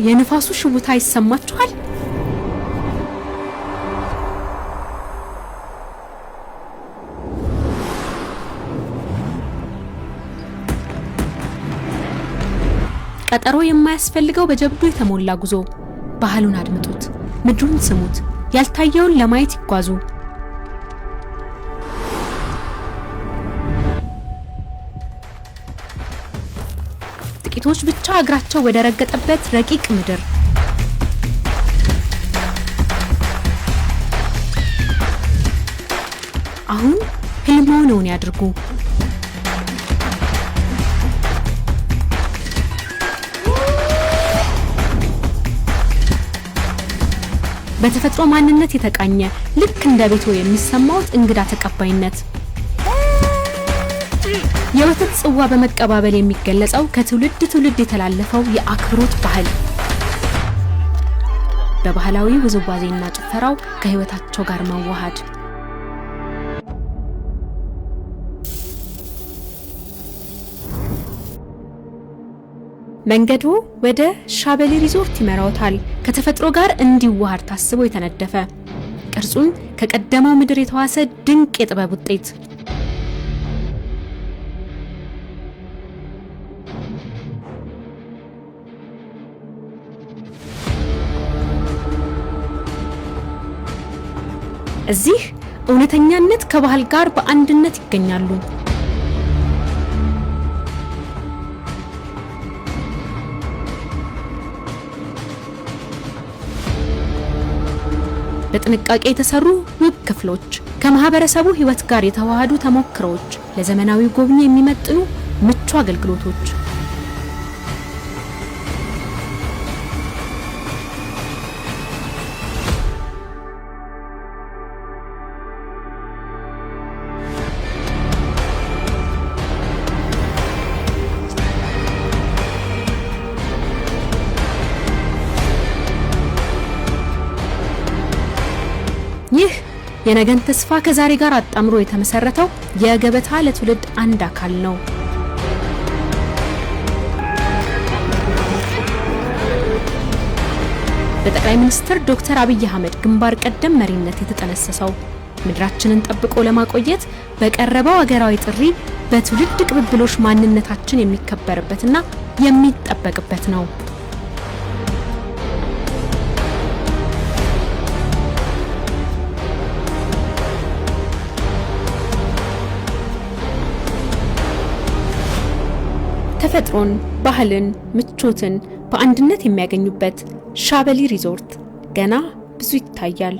የንፋሱ ሽውታ ይሰማችኋል? ቀጠሮ የማያስፈልገው በጀብዱ የተሞላ ጉዞ። ባህሉን አድምጡት፣ ምድሩን ስሙት፣ ያልታየውን ለማየት ይጓዙ። ጥቂቶች ብቻ እግራቸው ወደ ረገጠበት ረቂቅ ምድር። አሁን ህልሞን እውን ያድርጉ። በተፈጥሮ ማንነት የተቃኘ ልክ እንደ ቤቶ የሚሰማውት እንግዳ ተቀባይነት። የወተት ጽዋ በመቀባበል የሚገለጸው ከትውልድ ትውልድ የተላለፈው የአክብሮት ባህል። በባህላዊ ውዝዋዜና ጭፈራው ከህይወታቸው ጋር መዋሃድ። መንገዱ ወደ ሻበሌ ሪዞርት ይመራውታል። ከተፈጥሮ ጋር እንዲዋሃድ ታስቦ የተነደፈ ቅርጹን ከቀደመው ምድር የተዋሰ ድንቅ የጥበብ ውጤት። እዚህ እውነተኛነት ከባህል ጋር በአንድነት ይገኛሉ። በጥንቃቄ የተሰሩ ውብ ክፍሎች፣ ከማህበረሰቡ ህይወት ጋር የተዋሃዱ ተሞክሮዎች፣ ለዘመናዊ ጎብኚ የሚመጥኑ ምቹ አገልግሎቶች። ይህ የነገን ተስፋ ከዛሬ ጋር አጣምሮ የተመሰረተው የገበታ ለትውልድ አንድ አካል ነው። በጠቅላይ ሚኒስትር ዶክተር አብይ አህመድ ግንባር ቀደም መሪነት የተጠነሰሰው ምድራችንን ጠብቆ ለማቆየት በቀረበው ሀገራዊ ጥሪ በትውልድ ቅብብሎሽ ማንነታችን የሚከበርበትና የሚጠበቅበት ነው። ተፈጥሮን፣ ባህልን፣ ምቾትን በአንድነት የሚያገኙበት ሻበሌ ሪዞርት ገና ብዙ ይታያል።